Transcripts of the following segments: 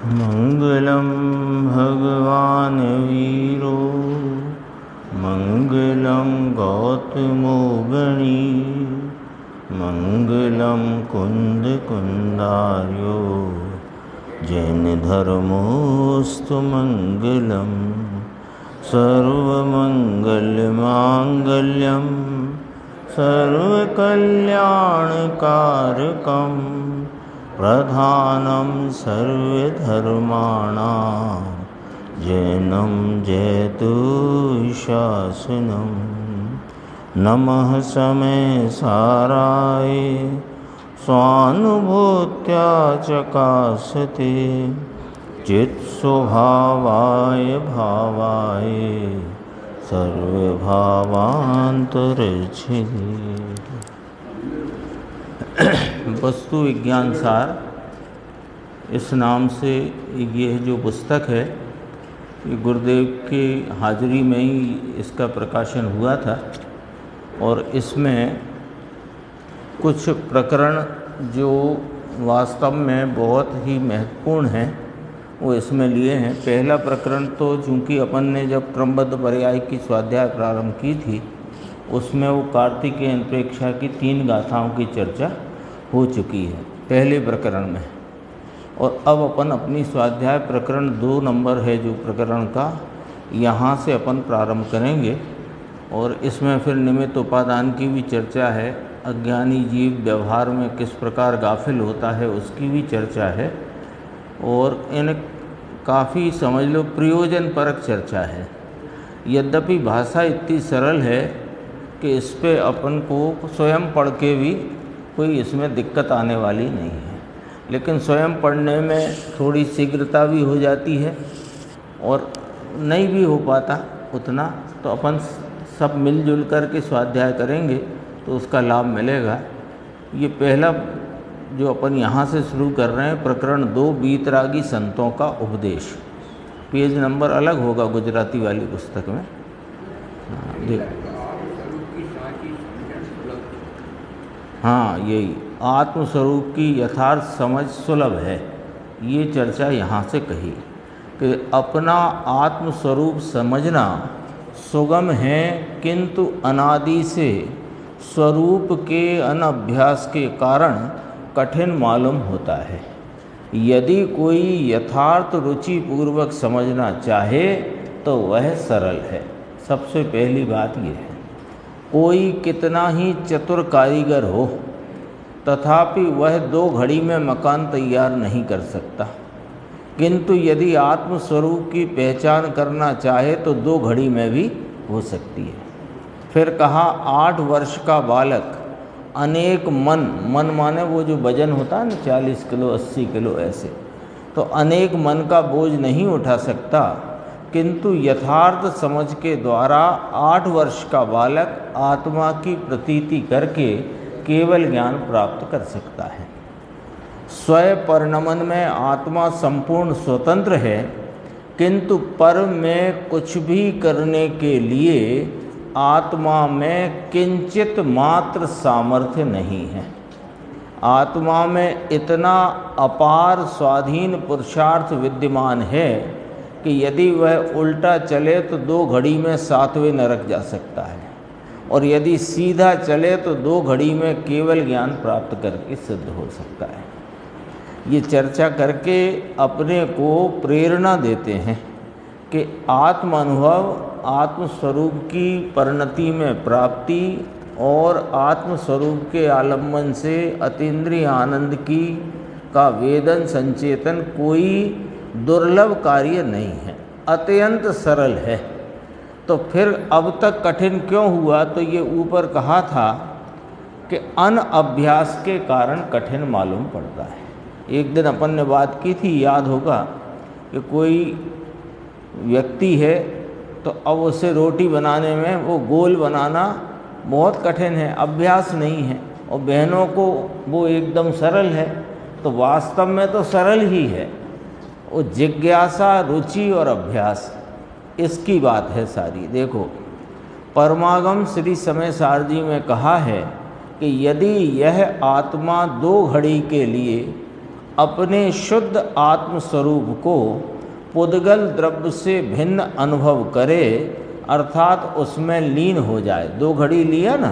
मंगलम भगवान वीरो मंगलम गौतमो गणी मंगलम कुंद कुंदार्यो जैन धर्मोस्तु मंगलम सर्वमंगलमांगल्यम सर्वकल्याणकारकं प्रधानं सर्वधर्माणां जैनं जयतु शासनं। नमः समय साराय स्वानुभूत्या चकासते चित्स्वभावाय भावाय सर्वभावांतरच्छिदे। वस्तु विज्ञान सार इस नाम से यह जो पुस्तक है, ये गुरुदेव की हाजिरी में ही इसका प्रकाशन हुआ था और इसमें कुछ प्रकरण जो वास्तव में बहुत ही महत्वपूर्ण हैं वो इसमें लिए हैं। पहला प्रकरण तो चूँकि अपन ने जब क्रमबद्ध पर्याय की स्वाध्याय प्रारंभ की थी उसमें वो कार्तिकेय प्रेक्षा की 3 गाथाओं की चर्चा हो चुकी है पहले प्रकरण में, और अब अपन अपनी स्वाध्याय प्रकरण 2 नंबर है जो प्रकरण का, यहाँ से अपन प्रारंभ करेंगे। और इसमें फिर निमित्त उपादान की भी चर्चा है, अज्ञानी जीव व्यवहार में किस प्रकार गाफिल होता है उसकी भी चर्चा है, और इन काफ़ी समझ लो प्रयोजनपरक चर्चा है। यद्यपि भाषा इतनी सरल है कि इस पे अपन को स्वयं पढ़ के भी कोई इसमें दिक्कत आने वाली नहीं है, लेकिन स्वयं पढ़ने में थोड़ी शीघ्रता भी हो जाती है और नहीं भी हो पाता उतना, तो अपन सब मिलजुल कर के स्वाध्याय करेंगे तो उसका लाभ मिलेगा। ये पहला जो अपन यहाँ से शुरू कर रहे हैं प्रकरण 2 बीतरागी संतों का उपदेश, पेज नंबर अलग होगा गुजराती वाली पुस्तक में। देख, हाँ यही आत्मस्वरूप की यथार्थ समझ सुलभ है, ये चर्चा यहाँ से कही कि अपना आत्मस्वरूप समझना सुगम है, किंतु अनादि से स्वरूप के अनभ्यास के कारण कठिन मालूम होता है। यदि कोई यथार्थ रुचि पूर्वक समझना चाहे तो वह सरल है। सबसे पहली बात यह है, कोई कितना ही चतुर कारीगर हो तथापि वह 2 घड़ी में मकान तैयार नहीं कर सकता, किंतु यदि आत्मस्वरूप की पहचान करना चाहे तो 2 घड़ी में भी हो सकती है। फिर कहा 8 वर्ष का बालक अनेक मन माने वो जो वजन होता है ना 40 किलो 80 किलो ऐसे, तो अनेक मन का बोझ नहीं उठा सकता, किंतु यथार्थ समझ के द्वारा 8 वर्ष का बालक आत्मा की प्रतीति करके केवल ज्ञान प्राप्त कर सकता है। स्वयं परिणमन में आत्मा संपूर्ण स्वतंत्र है, किंतु पर में कुछ भी करने के लिए आत्मा में किंचित मात्र सामर्थ्य नहीं है। आत्मा में इतना अपार स्वाधीन पुरुषार्थ विद्यमान है कि यदि वह उल्टा चले तो 2 घड़ी में 7वें नरक जा सकता है, और यदि सीधा चले तो 2 घड़ी में केवल ज्ञान प्राप्त करके सिद्ध हो सकता है। ये चर्चा करके अपने को प्रेरणा देते हैं कि आत्मानुभव, आत्मस्वरूप की परिणति में प्राप्ति और आत्मस्वरूप के आलम्बन से अतीन्द्रिय आनंद की का वेदन संचेतन कोई दुर्लभ कार्य नहीं है, अत्यंत सरल है। तो फिर अब तक कठिन क्यों हुआ? तो ये ऊपर कहा था कि अनअभ्यास के कारण कठिन मालूम पड़ता है। एक दिन अपन ने बात की थी, याद होगा, कि कोई व्यक्ति है तो अब उसे रोटी बनाने में वो गोल बनाना बहुत कठिन है, अभ्यास नहीं है, और बहनों को वो एकदम सरल है, तो वास्तव में तो सरल ही है। वो जिज्ञासा, रुचि और अभ्यास, इसकी बात है सारी। देखो, परमागम श्री समय सार जी में कहा है कि यदि यह आत्मा 2 घड़ी के लिए अपने शुद्ध आत्मस्वरूप को पुद्गल द्रव्य से भिन्न अनुभव करे, अर्थात उसमें लीन हो जाए। 2 घड़ी लिया ना,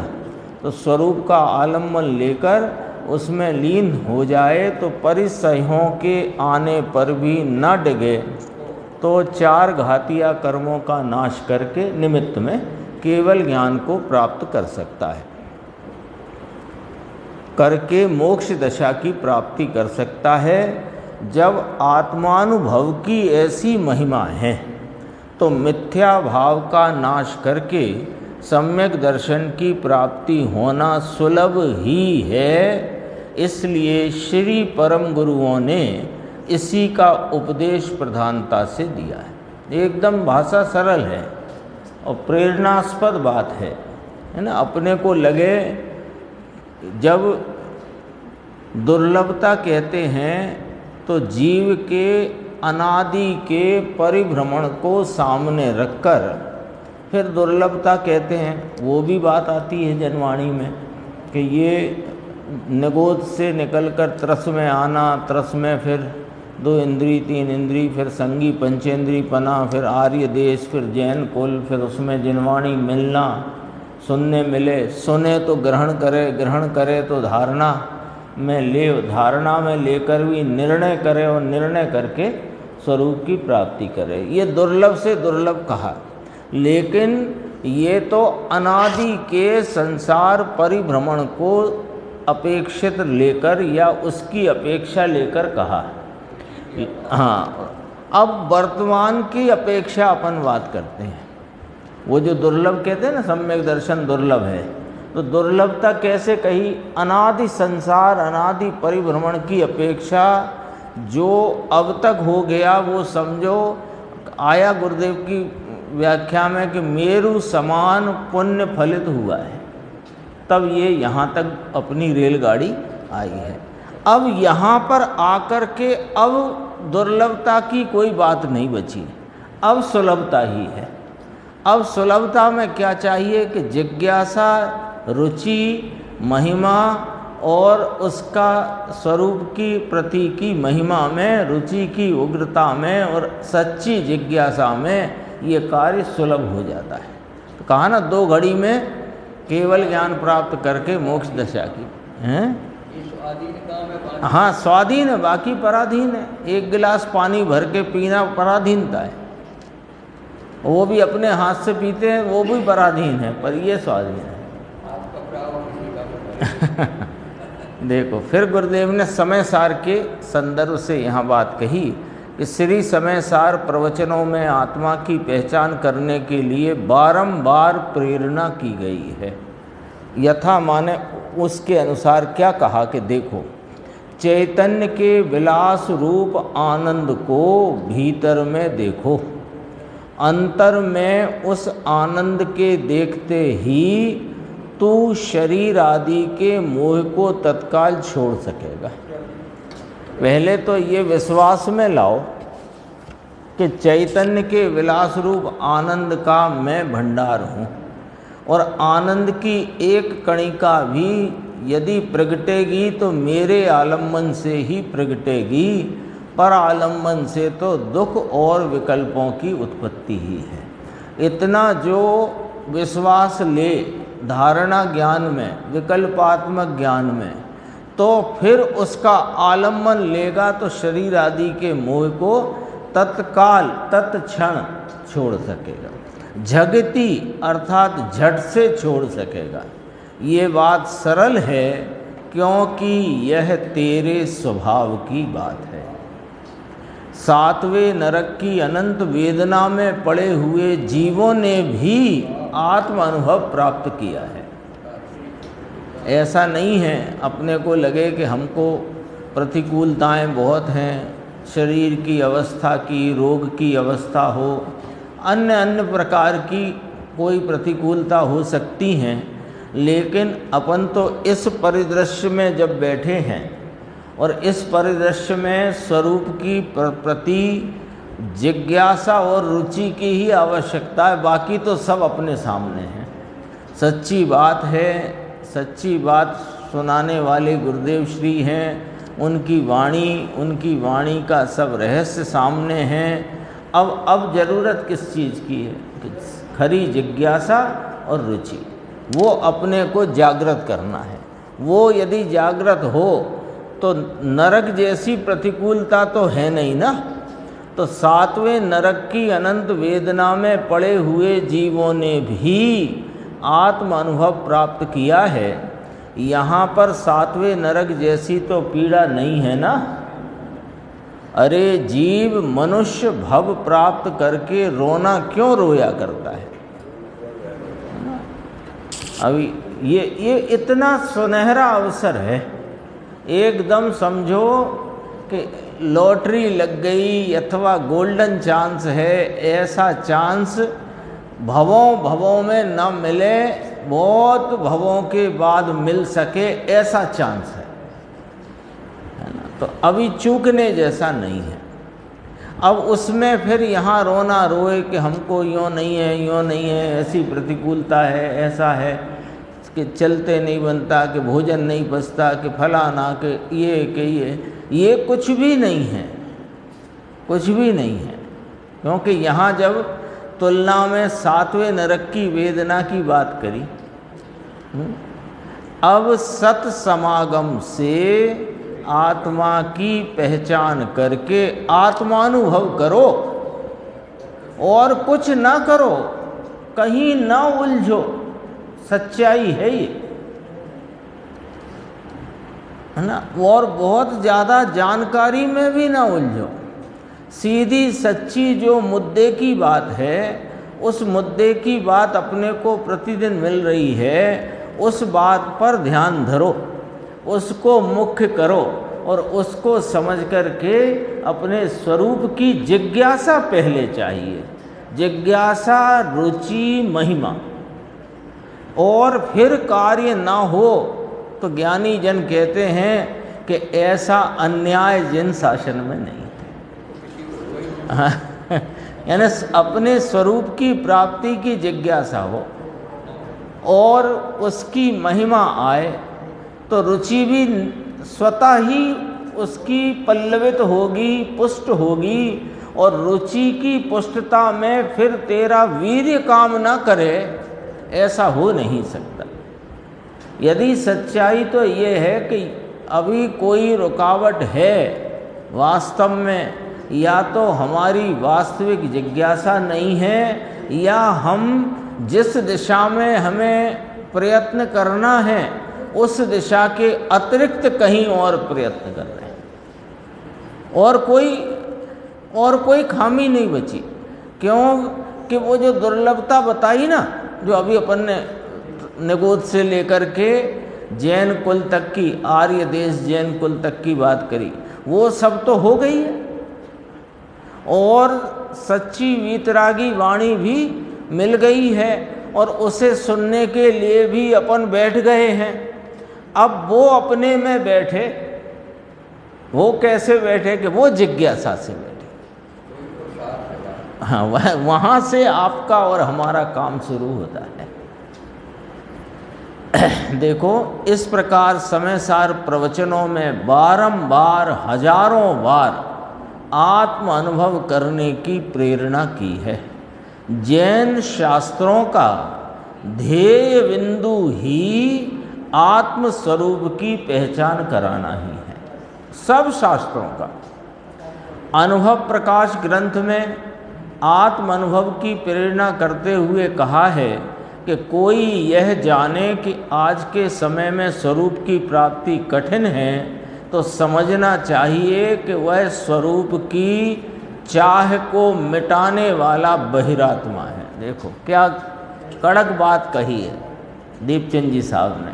तो स्वरूप का आलम्बन लेकर उसमें लीन हो जाए तो परिसह्यों के आने पर भी न डिगे, तो 4 घातिया कर्मों का नाश करके निमित्त में केवल ज्ञान को प्राप्त कर सकता है, करके मोक्ष दशा की प्राप्ति कर सकता है। जब आत्मानुभव की ऐसी महिमा है तो मिथ्या भाव का नाश करके सम्यक दर्शन की प्राप्ति होना सुलभ ही है। इसलिए श्री परम गुरुओं ने इसी का उपदेश प्रधानता से दिया है। एकदम भाषा सरल है और प्रेरणास्पद बात है ना। अपने को लगे, जब दुर्लभता कहते हैं तो जीव के अनादि के परिभ्रमण को सामने रखकर फिर दुर्लभता कहते हैं। वो भी बात आती है जनवाणी में कि ये निगोद से निकलकर त्रस में आना, त्रस में फिर 2 इंद्री 3 इंद्री, फिर संगी पंचेंद्री पना, फिर आर्य देश, फिर जैन कुल, फिर उसमें जिनवाणी मिलना, सुनने मिले, सुने तो ग्रहण करे, ग्रहण करे तो धारणा में ले, धारणा में लेकर भी निर्णय करे और निर्णय करके स्वरूप की प्राप्ति करे। ये दुर्लभ से दुर्लभ कहा, लेकिन ये तो अनादि के संसार परिभ्रमण को अपेक्षित लेकर या उसकी अपेक्षा लेकर कहा। हाँ, अब वर्तमान की अपेक्षा अपन बात करते हैं। वो जो दुर्लभ कहते हैं ना, सम्यक दर्शन दुर्लभ है, तो दुर्लभता कैसे कही? अनादि संसार अनादि परिभ्रमण की अपेक्षा जो अब तक हो गया वो समझो आया गुरुदेव की व्याख्या में कि मेरु समान पुण्य फलित हुआ है, तब ये यहाँ तक अपनी रेलगाड़ी आई है। अब यहाँ पर आकर के अब दुर्लभता की कोई बात नहीं बची, अब सुलभता ही है। अब सुलभता में क्या चाहिए कि जिज्ञासा, रुचि, महिमा और उसका स्वरूप की प्रति की महिमा में, रुचि की उग्रता में और सच्ची जिज्ञासा में ये कार्य सुलभ हो जाता है। तो कहा ना 2 घड़ी में केवल ज्ञान प्राप्त करके मोक्ष दशा की हैं। हाँ, स्वाधीन है, बाकी पराधीन है। 1 गिलास पानी भर के पीना पराधीनता है, वो भी अपने हाथ से पीते हैं, वो भी पराधीन है, पर ये स्वाधीन है। देखो, फिर गुरुदेव ने समय सार के संदर्भ से यहाँ बात कही कि श्री समय सार प्रवचनों में आत्मा की पहचान करने के लिए बारंबार प्रेरणा की गई है। यथा माने उसके अनुसार क्या कहा कि देखो, चैतन्य के विलास रूप आनंद को भीतर में देखो, अंतर में उस आनंद के देखते ही तू शरीर आदि के मोह को तत्काल छोड़ सकेगा। पहले तो ये विश्वास में लाओ कि चैतन्य के विलास रूप आनंद का मैं भंडार हूँ, और आनंद की एक कणिका भी यदि प्रगटेगी तो मेरे आलम्बन से ही प्रगटेगी, पर आलम्बन से तो दुख और विकल्पों की उत्पत्ति ही है। इतना जो विश्वास ले धारणा ज्ञान में, विकल्पात्मक ज्ञान में, तो फिर उसका आलम्बन लेगा तो शरीर आदि के मोह को तत्काल तत्क्षण छोड़ सकेगा, झगती अर्थात झट से छोड़ सकेगा। ये बात सरल है क्योंकि यह तेरे स्वभाव की बात है। 7वें नरक की अनंत वेदना में पड़े हुए जीवों ने भी आत्म अनुभव प्राप्त किया है। ऐसा नहीं है अपने को लगे कि हमको प्रतिकूलताएं बहुत हैं, शरीर की अवस्था की, रोग की अवस्था हो, अन्य प्रकार की कोई प्रतिकूलता हो सकती हैं, लेकिन अपन तो इस परिदृश्य में जब बैठे हैं और इस परिदृश्य में स्वरूप की प्रति जिज्ञासा और रुचि की ही आवश्यकता है, बाकी तो सब अपने सामने है। सच्ची बात है, सच्ची बात सुनाने वाले गुरुदेव श्री हैं, उनकी वाणी का सब रहस्य सामने है। अब ज़रूरत किस चीज़ की है? खरी जिज्ञासा और रुचि, वो अपने को जागृत करना है। वो यदि जागृत हो तो नरक जैसी प्रतिकूलता तो है नहीं ना। तो 7वें नरक की अनंत वेदना में पड़े हुए जीवों ने भी आत्म अनुभव प्राप्त किया है। यहाँ पर 7वें नरक जैसी तो पीड़ा नहीं है ना। अरे जीव मनुष्य भव प्राप्त करके रोना क्यों रोया करता है? अभी ये इतना सुनहरा अवसर है, एकदम समझो कि लॉटरी लग गई अथवा गोल्डन चांस है। ऐसा चांस भवों में न मिले, बहुत भवों के बाद मिल सके, ऐसा चांस है ना। तो अभी चूकने जैसा नहीं है। अब उसमें फिर यहाँ रोना रोए कि हमको यूँ नहीं है, ऐसी प्रतिकूलता है, ऐसा है कि चलते नहीं बनता, कि भोजन नहीं बचता, कि फलाना, कि ये कुछ भी नहीं है, कुछ भी नहीं है। क्योंकि यहाँ जब तुलना में 7वें नरक की वेदना की बात करी, अब सत समागम से आत्मा की पहचान करके आत्मानुभव करो और कुछ ना करो, कहीं ना उलझो। सच्चाई है ये, है ना। और बहुत ज़्यादा जानकारी में भी ना उलझो। सीधी सच्ची जो मुद्दे की बात है, उस मुद्दे की बात अपने को प्रतिदिन मिल रही है, उस बात पर ध्यान धरो, उसको मुख्य करो और उसको समझ करके अपने स्वरूप की जिज्ञासा पहले चाहिए। जिज्ञासा, रुचि, महिमा, और फिर कार्य ना हो तो ज्ञानी जन कहते हैं कि ऐसा अन्याय जिन शासन में नहीं है। यानी अपने स्वरूप की प्राप्ति की जिज्ञासा हो और उसकी महिमा आए तो रुचि भी स्वतः ही उसकी पल्लवित होगी, पुष्ट होगी। और रुचि की पुष्टता में फिर तेरा वीर्य काम ना करे, ऐसा हो नहीं सकता। यदि सच्चाई तो ये है कि अभी कोई रुकावट है वास्तव में, या तो हमारी वास्तविक जिज्ञासा नहीं है, या हम जिस दिशा में हमें प्रयत्न करना है उस दिशा के अतिरिक्त कहीं और प्रयत्न कर रहे हैं, और कोई खामी नहीं बची। क्यों कि वो जो दुर्लभता बताई ना, जो अभी अपन ने निगोद से लेकर के जैन कुल तक की, आर्य देश जैन कुल तक की बात करी, वो सब तो हो गई है। और सच्ची वीतरागी वाणी भी मिल गई है और उसे सुनने के लिए भी अपन बैठ गए हैं। अब वो अपने में बैठे, वो कैसे बैठे कि वो जिज्ञासा से बैठे। हाँ, वहाँ से आपका और हमारा काम शुरू होता है। देखो, इस प्रकार समय सार प्रवचनों में बारंबार, हजारों बार आत्म अनुभव करने की प्रेरणा की है। जैन शास्त्रों का ध्येय बिंदु ही आत्म स्वरूप की पहचान कराना ही है। सब शास्त्रों का। अनुभव प्रकाश ग्रंथ में आत्म अनुभव की प्रेरणा करते हुए कहा है कि कोई यह जाने कि आज के समय में स्वरूप की प्राप्ति कठिन है तो समझना चाहिए कि वह स्वरूप की चाह को मिटाने वाला बहिरात्मा है। देखो क्या कड़क बात कही है दीपचंद जी साहब ने।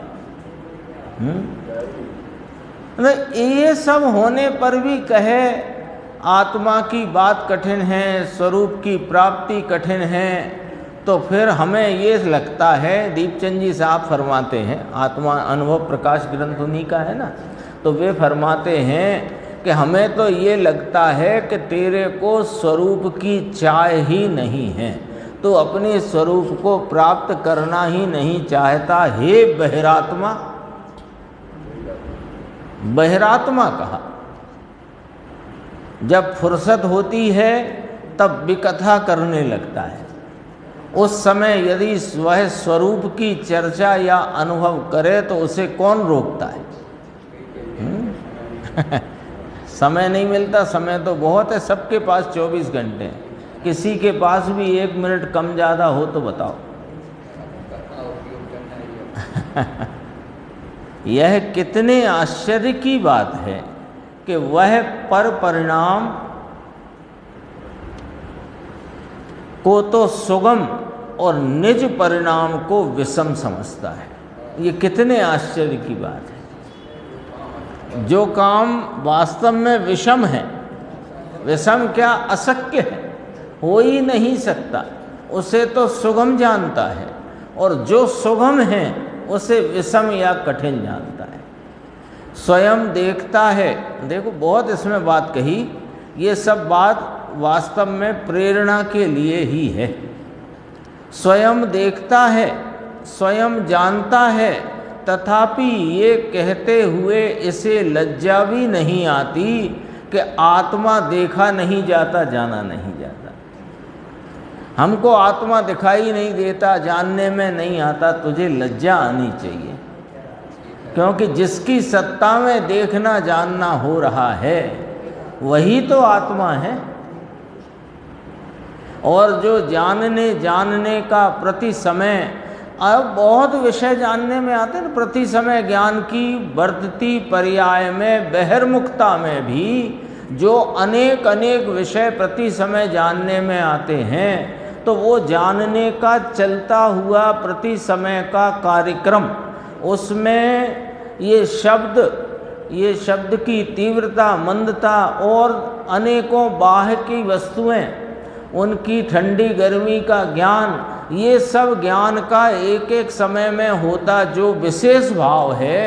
ये सब होने पर भी कहे आत्मा की बात कठिन है, स्वरूप की प्राप्ति कठिन है, तो फिर हमें ये लगता है, दीपचंद जी साहब फरमाते हैं, आत्मा अनुभव प्रकाश ग्रंथ उन्हीं का है ना, तो वे फरमाते हैं कि हमें तो ये लगता है कि तेरे को स्वरूप की चाह ही नहीं है, तो अपने स्वरूप को प्राप्त करना ही नहीं चाहता। हे बहिरात्मा, बहिरात्मा कहा। जब फुर्सत होती है तब विकथा करने लगता है। उस समय यदि वह स्वरूप की चर्चा या अनुभव करे तो उसे कौन रोकता है? समय नहीं मिलता, समय तो बहुत है, सबके पास 24 घंटे हैं। किसी के पास भी 1 मिनट कम ज़्यादा हो तो बताओ। यह कितने आश्चर्य की बात है कि वह पर परिणाम को तो सुगम और निज परिणाम को विषम समझता है। ये कितने आश्चर्य की बात है। जो काम वास्तव में विषम है, विषम क्या, अशक्य है, हो ही नहीं सकता, उसे तो सुगम जानता है, और जो सुगम है उसे विषम या कठिन जानता है। स्वयं देखता है, देखो बहुत इसमें बात कही, ये सब बात वास्तव में प्रेरणा के लिए ही है। स्वयं देखता है, स्वयं जानता है, तथापि ये कहते हुए इसे लज्जा भी नहीं आती कि आत्मा देखा नहीं जाता, जाना नहीं जाता। हमको आत्मा दिखाई नहीं देता, जानने में नहीं आता, तुझे लज्जा आनी चाहिए, क्योंकि जिसकी सत्ता में देखना जानना हो रहा है वही तो आत्मा है। और जो जानने का प्रति समय, अब बहुत विषय जानने में आते हैं, प्रति समय ज्ञान की वर्तती पर्याय में बहिर्मुखता में भी जो अनेक अनेक विषय प्रति समय जानने में आते हैं, तो वो जानने का चलता हुआ प्रति समय का कार्यक्रम, उसमें ये शब्द की तीव्रता, मंदता और अनेकों बाह्य की वस्तुएं, उनकी ठंडी गर्मी का ज्ञान, ये सब ज्ञान का एक एक समय में होता जो विशेष भाव है,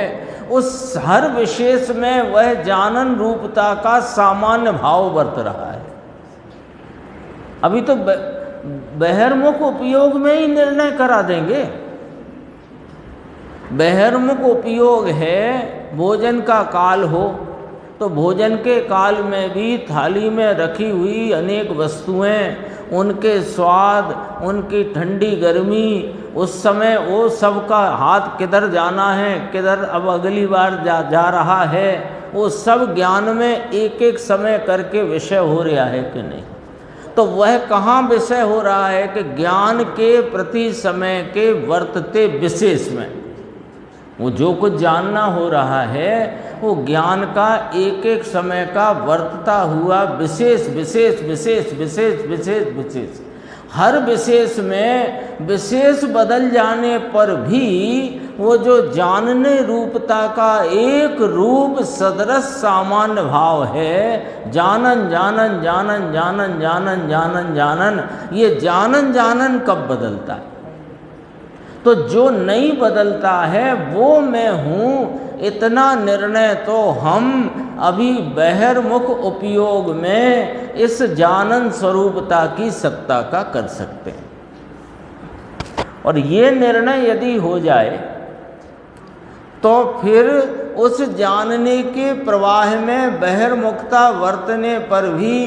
उस हर विशेष में वह जानन रूपता का सामान्य भाव बरत रहा है। अभी तो बहिर्मुख उपयोग में ही निर्णय करा देंगे। बहिर्मुख उपयोग है, भोजन का काल हो तो भोजन के काल में भी थाली में रखी हुई अनेक वस्तुएं, उनके स्वाद, उनकी ठंडी गर्मी, उस समय वो सबका हाथ किधर जाना है, किधर अब अगली बार जा रहा है, वो सब ज्ञान में एक एक समय करके विषय हो रहा है कि नहीं। तो वह कहाँ विषय हो रहा है कि ज्ञान के प्रति समय के वर्तते विशेष में। वो जो कुछ जानना हो रहा है वो ज्ञान का एक एक समय का वर्तता हुआ विशेष विशेष विशेष विशेष विशेष विशेष, हर विशेष में विशेष बदल जाने पर भी वो जो जानने रूपता का एक रूप सदृश सामान्य भाव है, जानन जानन जानन जानन जानन जानन जानन, ये जानन जानन कब बदलता है? तो जो नहीं बदलता है वो मैं हूँ, इतना निर्णय तो हम अभी बहिर्मुख उपयोग में इस जानन स्वरूपता की सत्ता का कर सकते हैं। और ये निर्णय यदि हो जाए तो फिर उस जानने के प्रवाह में बहिर्मुखता वर्तने पर भी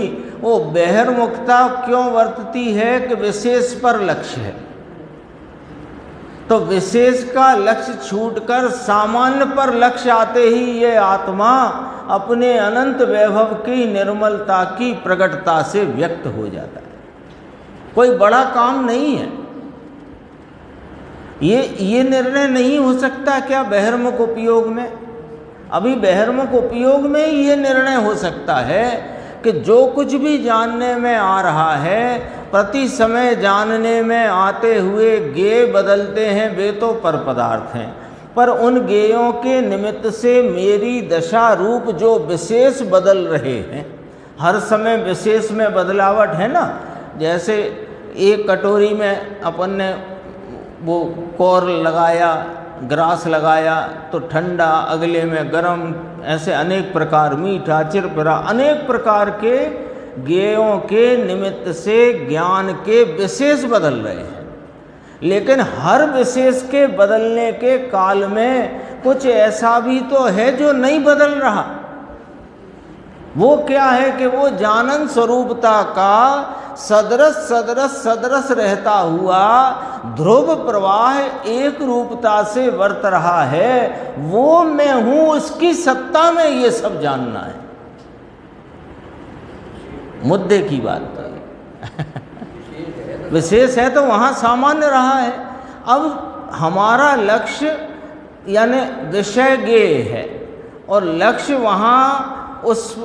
वो बहिर्मुखता क्यों वर्तती है कि विशेष पर लक्ष्य है। तो विशेष का लक्ष्य छूटकर सामान्य पर लक्ष्य आते ही ये आत्मा अपने अनंत वैभव की निर्मलता की प्रकटता से व्यक्त हो जाता है। कोई बड़ा काम नहीं है। ये निर्णय नहीं हो सकता क्या बहिर्मुख उपयोग में? अभी बहिर्मुख उपयोग में ये निर्णय हो सकता है कि जो कुछ भी जानने में आ रहा है, प्रति समय जानने में आते हुए गेय बदलते हैं, वे तो पर पदार्थ हैं, पर उन गेयों के निमित्त से मेरी दशा रूप जो विशेष बदल रहे हैं, हर समय विशेष में बदलावट है ना। जैसे एक कटोरी में अपन ने वो कोर लगाया, ग्रास लगाया तो ठंडा, अगले में गरम, ऐसे अनेक प्रकार, मीठा, चिरपिरा, अनेक प्रकार के गेयों के निमित्त से ज्ञान के विशेष बदल रहे हैं। लेकिन हर विशेष के बदलने के काल में कुछ ऐसा भी तो है जो नहीं बदल रहा। वो क्या है कि वो जानन स्वरूपता का सदरस सदरस सदरस रहता हुआ ध्रुव प्रवाह एक रूपता से वर्त रहा है। वो मैं हूं, उसकी सत्ता में ये सब जानना है। मुद्दे की बात तो विशेष है तो वहाँ सामान्य रहा है। अब हमारा लक्ष्य यानी विषय ज्ञेय है और लक्ष्य वहाँ उस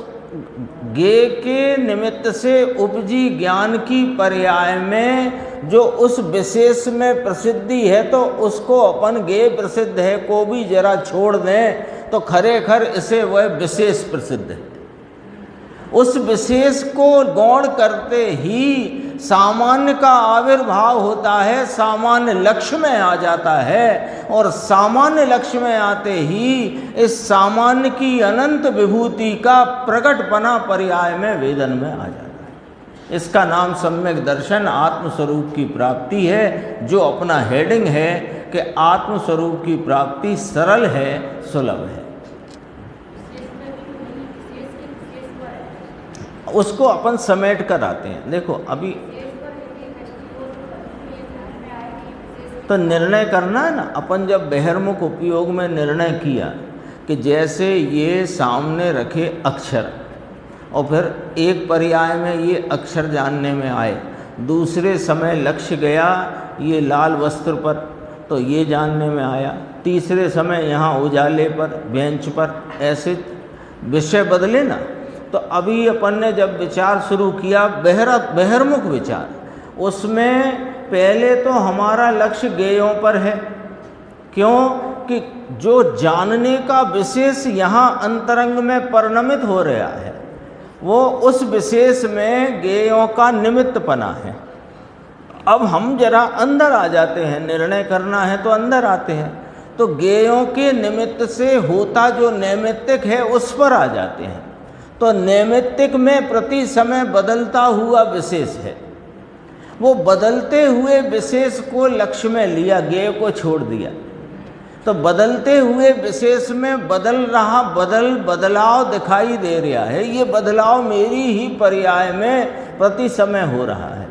ज्ञेय के निमित्त से उपजी ज्ञान की पर्याय में जो उस विशेष में प्रसिद्धि है तो उसको अपन ज्ञेय प्रसिद्ध है को भी जरा छोड़ दें तो खरेखर इसे वह विशेष प्रसिद्ध है। उस विशेष को गौण करते ही सामान्य का आविर्भाव होता है, सामान्य लक्ष्य में आ जाता है और सामान्य लक्ष्य में आते ही इस सामान्य की अनंत विभूति का प्रकटपना पर्याय में वेदन में आ जाता है। इसका नाम सम्यक दर्शन आत्मस्वरूप की प्राप्ति है, जो अपना हेडिंग है कि आत्मस्वरूप की प्राप्ति सरल है, सुलभ है। उसको अपन समेट कर आते हैं। देखो अभी तो निर्णय करना है ना, अपन जब बहिर्मुख उपयोग में निर्णय किया कि जैसे ये सामने रखे अक्षर और फिर एक पर्याय में ये अक्षर जानने में आए, दूसरे समय लक्ष्य गया ये लाल वस्त्र पर तो ये जानने में आया, तीसरे समय यहाँ उजाले पर बेंच पर, ऐसे विषय बदले ना। तो अभी अपन ने जब विचार शुरू किया बहिर्मुख विचार, उसमें पहले तो हमारा लक्ष्य ज्ञेयों पर है। क्यों कि जो जानने का विशेष यहाँ अंतरंग में परिणमित हो रहा है वो उस विशेष में ज्ञेयों का निमित्तपना है। अब हम जरा अंदर आ जाते हैं, निर्णय करना है तो अंदर आते हैं, तो ज्ञेयों के निमित्त से होता जो नैमित्तिक है उस पर आ जाते हैं। तो नैमित्तिक में प्रति समय बदलता हुआ विशेष है, वो बदलते हुए विशेष को लक्ष्य में लिया, ज्ञेय को छोड़ दिया। तो बदलते हुए विशेष में बदल रहा बदलाव दिखाई दे रहा है। ये बदलाव मेरी ही पर्याय में प्रति समय हो रहा है।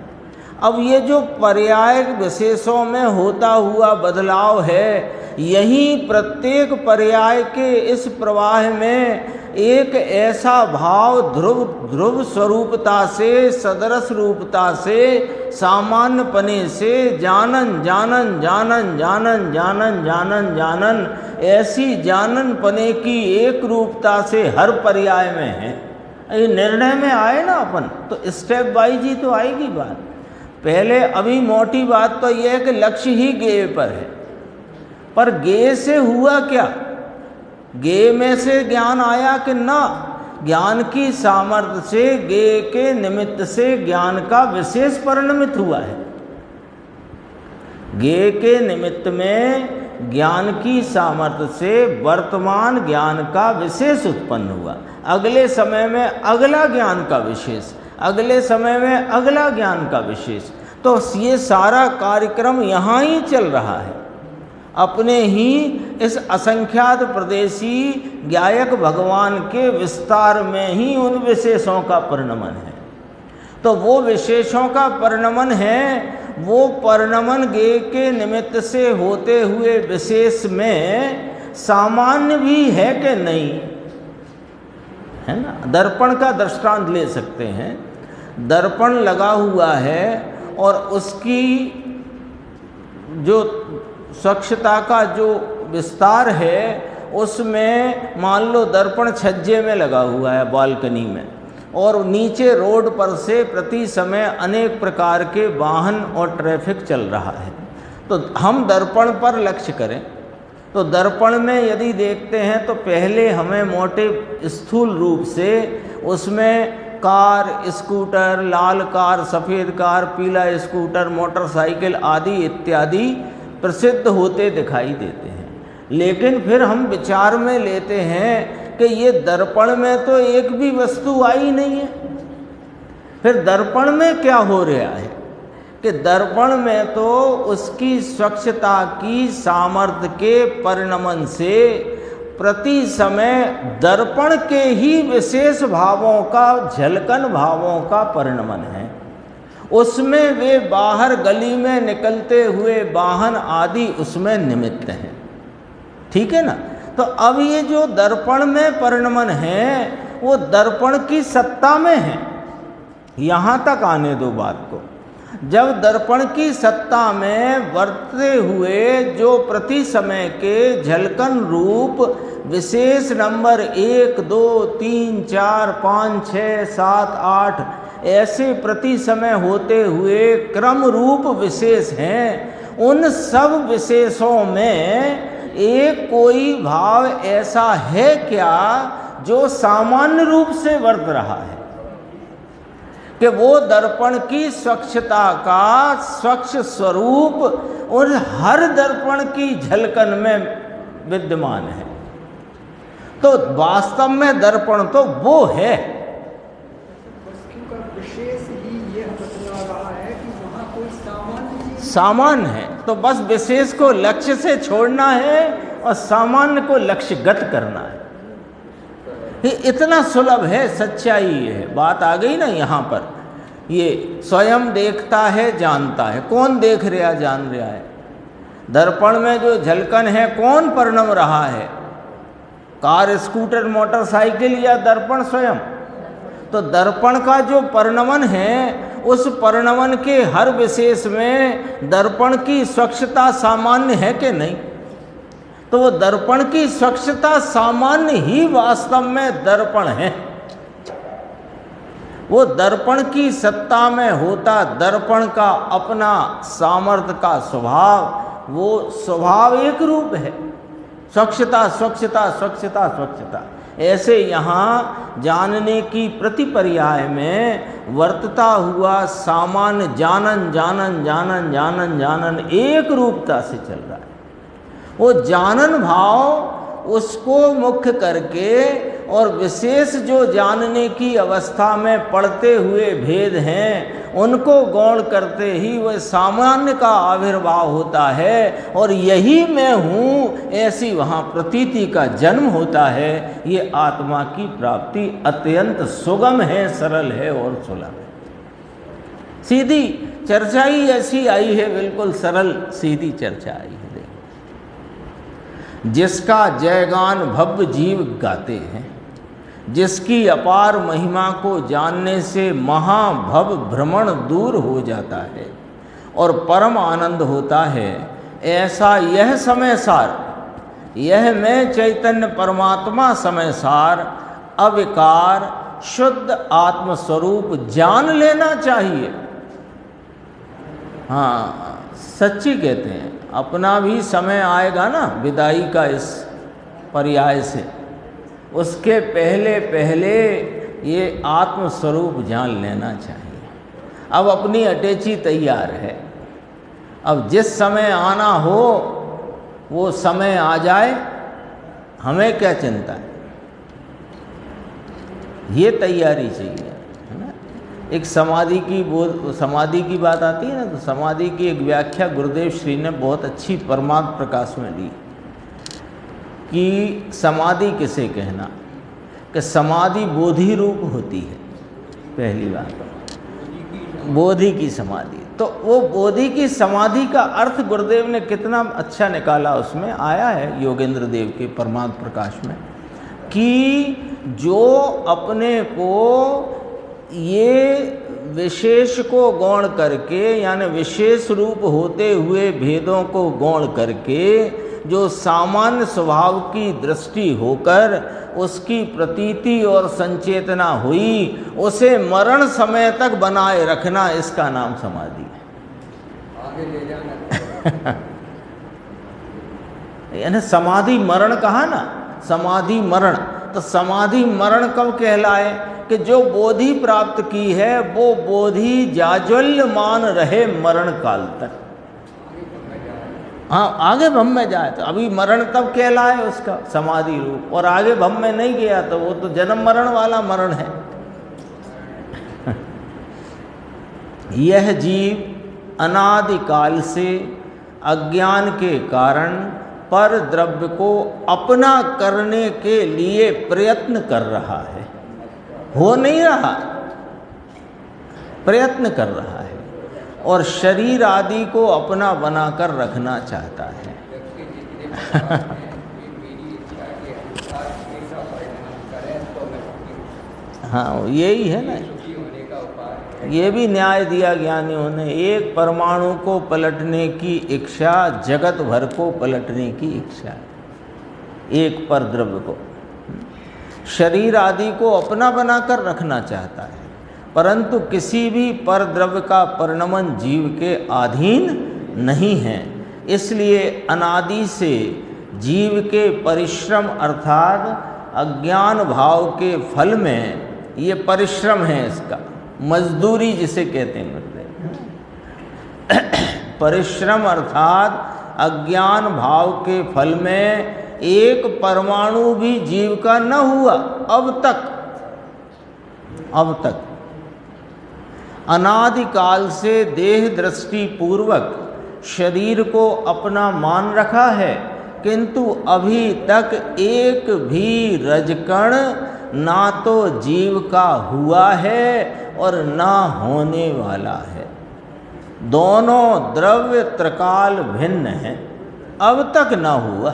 अब ये जो पर्याय विशेषों में होता हुआ बदलाव है, यही प्रत्येक पर्याय के इस प्रवाह में एक ऐसा भाव ध्रुव स्वरूपता से, सदरस रूपता से, सामान्यपने से जानन जानन जानन जानन जानन जानन जानन ऐसी जानन पने की एक रूपता से हर पर्याय में है। ये निर्णय में आए ना अपन तो स्टेप वाइज ही तो आएगी बात। पहले अभी मोटी बात तो यह है कि लक्ष्य ही ज्ञेय पर है, पर ज्ञेय से हुआ क्या? ज्ञेय में से ज्ञान आया कि ना? ज्ञान की सामर्थ्य से ज्ञेय के निमित्त से ज्ञान का विशेष परिणमित हुआ है। ज्ञेय के निमित्त में ज्ञान की सामर्थ्य से वर्तमान ज्ञान का विशेष उत्पन्न हुआ। अगले समय में अगला ज्ञान का विशेष, अगले समय में अगला ज्ञान का विशेष। तो ये सारा कार्यक्रम यहाँ ही चल रहा है, अपने ही इस असंख्यात प्रदेशी ज्ञायक भगवान के विस्तार में ही उन विशेषों का परिणमन है। तो वो विशेषों का परिणमन है, वो परिणमन ज्ञेय के निमित्त से होते हुए विशेष में सामान्य भी है कि नहीं, है ना। दर्पण का दृष्टांत ले सकते हैं। दर्पण लगा हुआ है और उसकी जो स्वच्छता का जो विस्तार है उसमें मान लो दर्पण छज्जे में लगा हुआ है बालकनी में, और नीचे रोड पर से प्रति समय अनेक प्रकार के वाहन और ट्रैफिक चल रहा है। तो हम दर्पण पर लक्ष्य करें तो दर्पण में यदि देखते हैं तो पहले हमें मोटे स्थूल रूप से उसमें कार, स्कूटर, लाल कार, सफ़ेद कार, पीला स्कूटर, मोटरसाइकिल आदि इत्यादि प्रसिद्ध होते दिखाई देते हैं। लेकिन फिर हम विचार में लेते हैं कि ये दर्पण में तो एक भी वस्तु आई नहीं है। फिर दर्पण में क्या हो रहा है कि दर्पण में तो उसकी स्वच्छता की सामर्थ्य के परिणमन से प्रति समय दर्पण के ही विशेष भावों का, झलकन भावों का परिणमन है। उसमें वे बाहर गली में निकलते हुए वाहन आदि उसमें निमित्त हैं। ठीक है ना। तो अब ये जो दर्पण में परिणमन है वो दर्पण की सत्ता में है। यहाँ तक आने दो बात को। जब दर्पण की सत्ता में वर्तते हुए जो प्रति समय के झलकन रूप विशेष नंबर 1, 2, 3, 4, 5, 6, 7, 8 ऐसे प्रति समय होते हुए क्रम रूप विशेष हैं, उन सब विशेषों में एक कोई भाव ऐसा है क्या जो सामान्य रूप से वर्त रहा है, कि वो दर्पण की स्वच्छता का स्वच्छ स्वरूप और हर दर्पण की झलकन में विद्यमान है। तो वास्तव में दर्पण तो वो है। वस्तु का विशेष ही यह बतला रहा है कि वहाँ कोई सामान्य है, तो बस विशेष को लक्ष्य से छोड़ना है और सामान्य को लक्ष्यगत करना है। ये इतना सुलभ है, सच्चाई है। बात आ गई ना यहाँ पर। ये स्वयं देखता है, जानता है। कौन देख रहा, जान रहा है? दर्पण में जो झलकन है कौन परिणम रहा है? कार, स्कूटर, मोटरसाइकिल या दर्पण स्वयं? तो दर्पण का जो परिणमन है उस परिणमन के हर विशेष में दर्पण की स्वच्छता सामान्य है कि नहीं? तो वो दर्पण की स्वच्छता सामान्य ही वास्तव में दर्पण है। वो दर्पण की सत्ता में होता दर्पण का अपना सामर्थ्य का स्वभाव, वो स्वभाव एक रूप है। स्वच्छता, स्वच्छता, स्वच्छता, स्वच्छता। ऐसे यहाँ जानने की प्रतिपर्याय में वर्तता हुआ सामान्य जानन जानन जानन जानन जानन एक रूपता से चल रहा है। वो जानन भाव उसको मुख्य करके और विशेष जो जानने की अवस्था में पड़ते हुए भेद हैं उनको गौण करते ही वह सामान्य का आविर्भाव होता है और यही मैं हूँ ऐसी वहाँ प्रतीति का जन्म होता है। ये आत्मा की प्राप्ति अत्यंत सुगम है, सरल है और सुलभ है। सीधी चर्चा ही ऐसी आई है, बिल्कुल सरल सीधी चर्चा आई है। जिसका जयगान भव्य जीव गाते हैं, जिसकी अपार महिमा को जानने से महाभव भ्रमण दूर हो जाता है और परम आनंद होता है, ऐसा यह समय सार, यह मैं चैतन्य परमात्मा समय सार अविकार शुद्ध आत्मस्वरूप जान लेना चाहिए। हाँ, सच्ची कहते हैं। अपना भी समय आएगा ना विदाई का इस पर्याय से, उसके पहले पहले ये आत्मस्वरूप जान लेना चाहिए। अब अपनी अटैची तैयार है, अब जिस समय आना हो वो समय आ जाए, हमें क्या चिंता है। ये तैयारी चाहिए, है ना। एक समाधि की बात आती है ना, तो समाधि की एक व्याख्या गुरुदेव श्री ने बहुत अच्छी परमार्थ प्रकाश में दी कि समाधि किसे कहना, कि समाधि बोधि रूप होती है। पहली बात बोधि की समाधि, तो वो बोधि की समाधि का अर्थ गुरुदेव ने कितना अच्छा निकाला, उसमें आया है योगेंद्र देव के परमार्थ प्रकाश में, कि जो अपने को ये विशेष को गौण करके, यानी विशेष रूप होते हुए भेदों को गौण करके जो सामान्य स्वभाव की दृष्टि होकर उसकी प्रतीति और संचेतना हुई, उसे मरण समय तक बनाए रखना, इसका नाम समाधि है। आगे ले जाना यानी समाधि मरण कहा ना, समाधि मरण। तो समाधि मरण कब कहलाए? कि जो बोधि प्राप्त की है वो बोधि जाज्वल्यमान रहे मरण काल तक। हाँ, आगे भम में जाए तो अभी मरण तब कहलाए उसका समाधि रूप, और आगे भम में नहीं गया तो वो तो जन्म मरण वाला मरण है। यह जीव अनादिकाल से अज्ञान के कारण पर द्रव्य को अपना करने के लिए प्रयत्न कर रहा है। हो नहीं रहा, प्रयत्न कर रहा है और शरीर आदि को अपना बनाकर रखना चाहता है। हाँ, यही है ना, ये भी न्याय दिया ज्ञानियों ने। एक परमाणु को पलटने की इच्छा जगत भर को पलटने की इच्छा, एक पर द्रव्य को, शरीर आदि को अपना बनाकर रखना चाहता है, परंतु किसी भी पर द्रव्य का परिणमन जीव के अधीन नहीं है। इसलिए अनादि से जीव के परिश्रम अर्थात अज्ञान भाव के फल में, ये परिश्रम है इसका, मजदूरी जिसे कहते हैं, परिश्रम अर्थात अज्ञान भाव के फल में एक परमाणु भी जीव का न हुआ अब तक। अनादिकाल से देह दृष्टि पूर्वक शरीर को अपना मान रखा है, किंतु अभी तक एक भी रजकण ना तो जीव का हुआ है और ना होने वाला है। दोनों द्रव्य त्रिकाल भिन्न हैं, अब तक ना हुआ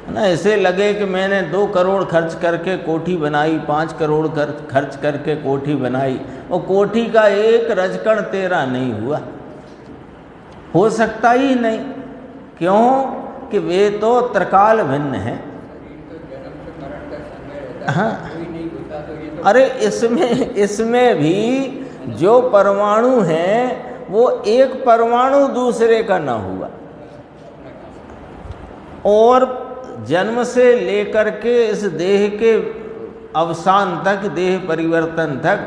ना। ऐसे लगे कि मैंने 2 करोड़ खर्च करके कोठी बनाई, 5 करोड़ खर्च करके कोठी बनाई, और कोठी का एक रजकण तेरा नहीं हुआ, हो सकता ही नहीं। क्यों कि वे तो त्रिकाल भिन्न हैं। हाँ, अरे इसमें भी जो परमाणु है वो एक परमाणु दूसरे का ना हुआ, और जन्म से लेकर के इस देह के अवसान तक, देह परिवर्तन तक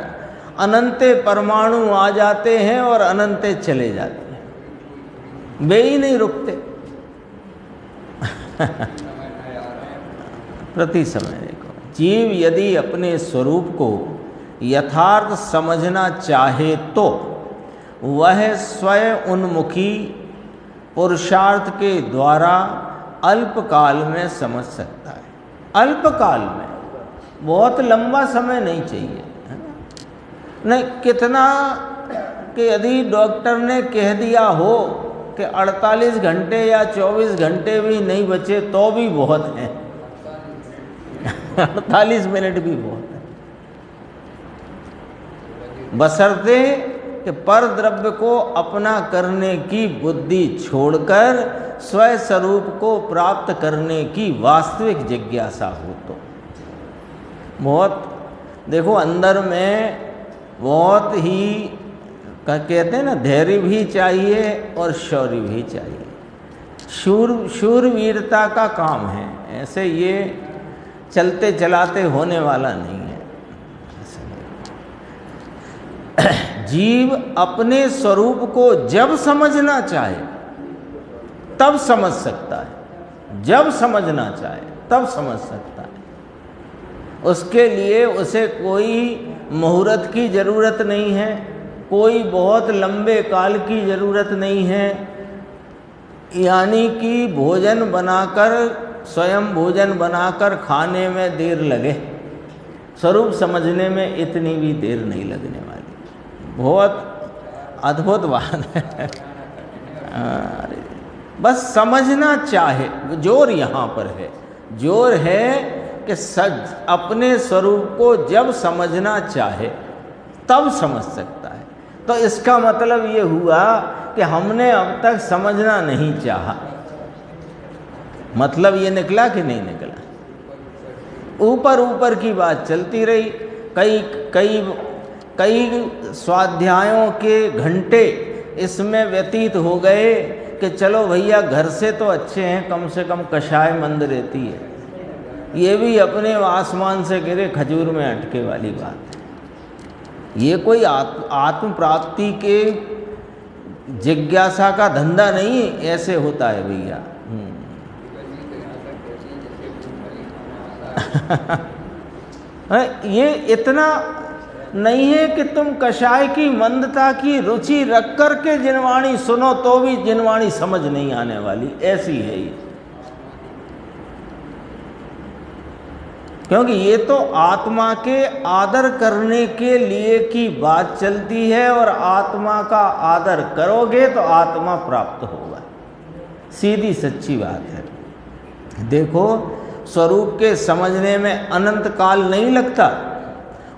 अनंते परमाणु आ जाते हैं और अनंते चले जाते हैं, वे ही नहीं रुकते। प्रति समय देखो, जीव यदि अपने स्वरूप को यथार्थ समझना चाहे तो वह स्वयं उन्मुखी पुरुषार्थ के द्वारा अल्पकाल में समझ सकता है। अल्पकाल में, बहुत लंबा समय नहीं चाहिए, नहीं कितना कि यदि डॉक्टर ने कह दिया हो कि 48 घंटे या 24 घंटे भी नहीं बचे तो भी बहुत हैं, 48 मिनट भी बहुत है, बशर्ते कि पर द्रव्य को अपना करने की बुद्धि छोड़कर स्वयं स्वरूप को प्राप्त करने की वास्तविक जिज्ञासा हो। तो बहुत देखो, अंदर में बहुत ही कहते हैं ना, धैर्य भी चाहिए और शौर्य भी चाहिए। शूरवीरता का काम है, ऐसे ये चलते चलाते होने वाला नहीं है। जीव अपने स्वरूप को जब समझना चाहे तब समझ सकता है, जब समझना चाहे तब समझ सकता है। उसके लिए उसे कोई मुहूर्त की ज़रूरत नहीं है, कोई बहुत लंबे काल की ज़रूरत नहीं है, यानी कि भोजन बनाकर, स्वयं भोजन बनाकर खाने में देर लगे, स्वरूप समझने में इतनी भी देर नहीं लगने वाली। बहुत अद्भुत बात है। बस समझना चाहे, जोर यहाँ पर है, जोर है कि अपने स्वरूप को जब समझना चाहे तब समझ सकता है। तो इसका मतलब ये हुआ कि हमने अब तक समझना नहीं चाहा। मतलब ये निकला कि नहीं निकला? ऊपर ऊपर की बात चलती रही, कई स्वाध्यायों के घंटे इसमें व्यतीत हो गए कि चलो भैया घर से तो अच्छे हैं, कम से कम कषाय मंद रहती है, ये भी अपने आसमान से गिरे खजूर में अटके वाली बात है। ये कोई आत्म प्राप्ति के जिज्ञासा का धंधा नहीं ऐसे होता है भैया। ये इतना नहीं है कि तुम कषाय की मंदता की रुचि रख कर के जिनवाणी सुनो तो भी जिनवाणी समझ नहीं आने वाली, ऐसी है ये। क्योंकि ये तो आत्मा के आदर करने के लिए की बात चलती है, और आत्मा का आदर करोगे तो आत्मा प्राप्त होगा, सीधी सच्ची बात है। देखो, स्वरूप के समझने में अनंत काल नहीं लगता,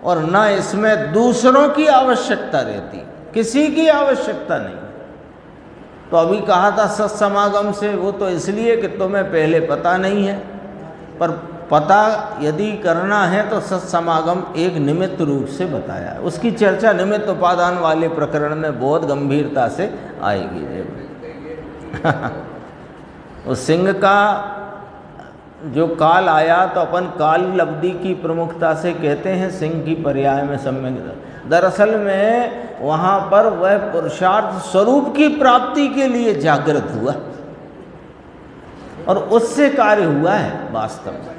और न इसमें दूसरों की आवश्यकता रहती, किसी की आवश्यकता नहीं। तो अभी कहा था सत्समागम से, वो तो इसलिए कि तुम्हें पहले पता नहीं है, पर पता यदि करना है तो सत्समागम एक निमित्त रूप से बताया है। उसकी चर्चा निमित्त उपादान वाले प्रकरण में बहुत गंभीरता से आएगी। उस सिंह का जो काल आया तो अपन काल लब्धि की प्रमुखता से कहते हैं, सिंह की पर्याय में सम्यक। दरअसल में वहाँ पर वह पुरुषार्थ स्वरूप की प्राप्ति के लिए जागृत हुआ, और उससे कार्य हुआ है वास्तव में।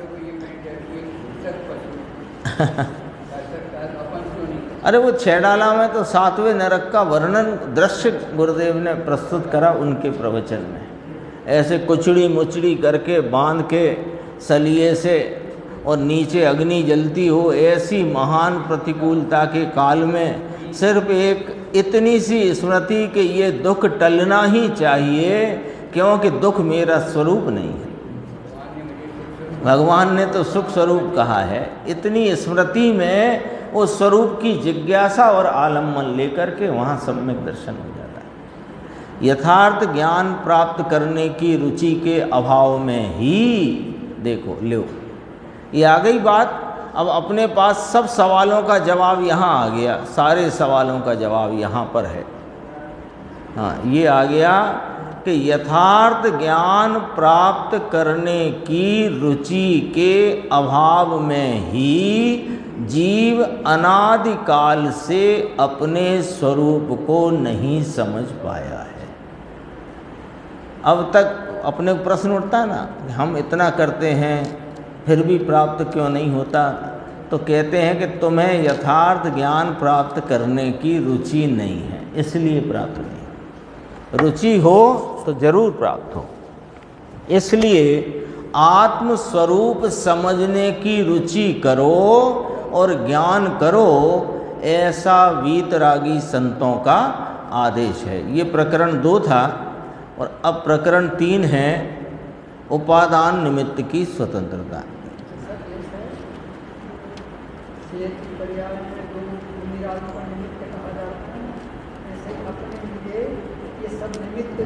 अरे वो छेड़ाला में तो 7वें नरक का वर्णन दृश्य गुरुदेव ने प्रस्तुत करा उनके प्रवचन में। ऐसे कुचड़ी मुचड़ी करके बांध के सलिए से, और नीचे अग्नि जलती हो, ऐसी महान प्रतिकूलता के काल में सिर्फ एक इतनी सी स्मृति कि ये दुख टलना ही चाहिए, क्योंकि दुख मेरा स्वरूप नहीं है। भगवान ने तो सुख स्वरूप कहा है। इतनी स्मृति में उस स्वरूप की जिज्ञासा और आलम्बन लेकर के वहाँ सम्यक दर्शन हो जाता है। यथार्थ ज्ञान प्राप्त करने की रुचि के अभाव में ही, देखो लो, ये आ गई बात। अब अपने पास सब सवालों का जवाब यहाँ आ गया, सारे सवालों का जवाब यहाँ पर है। हाँ, ये आ गया कि यथार्थ ज्ञान प्राप्त करने की रुचि के अभाव में ही जीव अनादिकाल से अपने स्वरूप को नहीं समझ पाया है। अब तक अपने को प्रश्न उठता है ना, हम इतना करते हैं फिर भी प्राप्त क्यों नहीं होता? तो कहते हैं कि तुम्हें यथार्थ ज्ञान प्राप्त करने की रुचि नहीं है, इसलिए प्राप्त नहीं। रुचि हो तो जरूर प्राप्त हो। इसलिए आत्म स्वरूप समझने की रुचि करो और ज्ञान करो, ऐसा वीतरागी संतों का आदेश है। ये प्रकरण 2 था, और अब प्रकरण 3 है, उपादान निमित्त की स्वतंत्रता।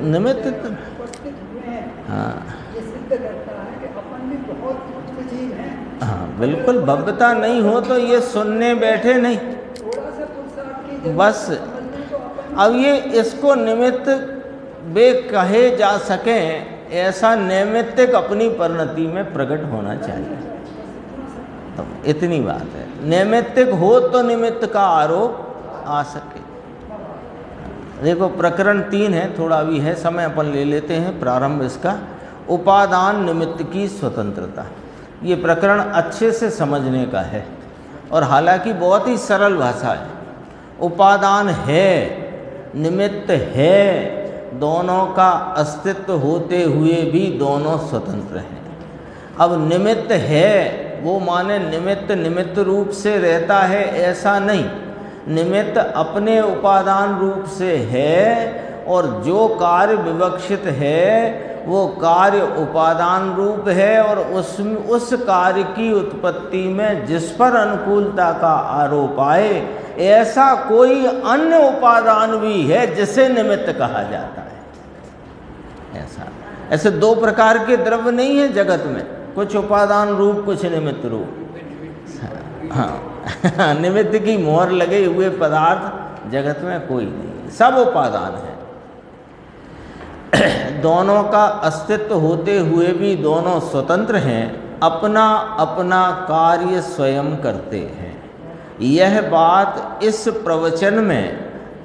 निमित्त उपस्थित हुए हैं, हाँ, ये सिद्ध करता है कि अपन भी बहुत उत्तम जीव हैं। हाँ, बिल्कुल भव्यता नहीं हो तो ये सुनने बैठे नहीं, थोड़ा सा पुरुषार्थ की बस। अब ये इसको निमित्त वे कहे जा सकें, ऐसा नैमित्तिक अपनी परिणति में प्रकट होना चाहिए। तो इतनी बात है, नैमित्तिक हो तो निमित्त का आरोप आ सके। देखो प्रकरण 3 है, थोड़ा भी है समय, अपन ले लेते हैं प्रारंभ इसका। उपादान निमित्त की स्वतंत्रता, ये प्रकरण अच्छे से समझने का है, और हालांकि बहुत ही सरल भाषा है। उपादान है, निमित्त है, दोनों का अस्तित्व होते हुए भी दोनों स्वतंत्र हैं। अब निमित्त है वो माने निमित्त रूप से रहता है ऐसा नहीं, निमित्त अपने उपादान रूप से है, और जो कार्य विवक्षित है वो कार्य उपादान रूप है, और उस कार्य की उत्पत्ति में जिस पर अनुकूलता का आरोप आए, ऐसा कोई अन्य उपादान भी है जिसे निमित्त कहा जाता है। ऐसे 2 प्रकार के द्रव्य नहीं है जगत में, कुछ उपादान रूप, कुछ निमित्त रूप। हाँ, निमित्त की मोहर लगे हुए पदार्थ जगत में कोई नहीं, सब उपादान है। दोनों का अस्तित्व होते हुए भी दोनों स्वतंत्र हैं, अपना अपना कार्य स्वयं करते हैं। यह बात इस प्रवचन में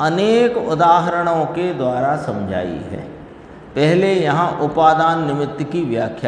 अनेक उदाहरणों के द्वारा समझाई है। पहले यहाँ उपादान निमित्त की व्याख्या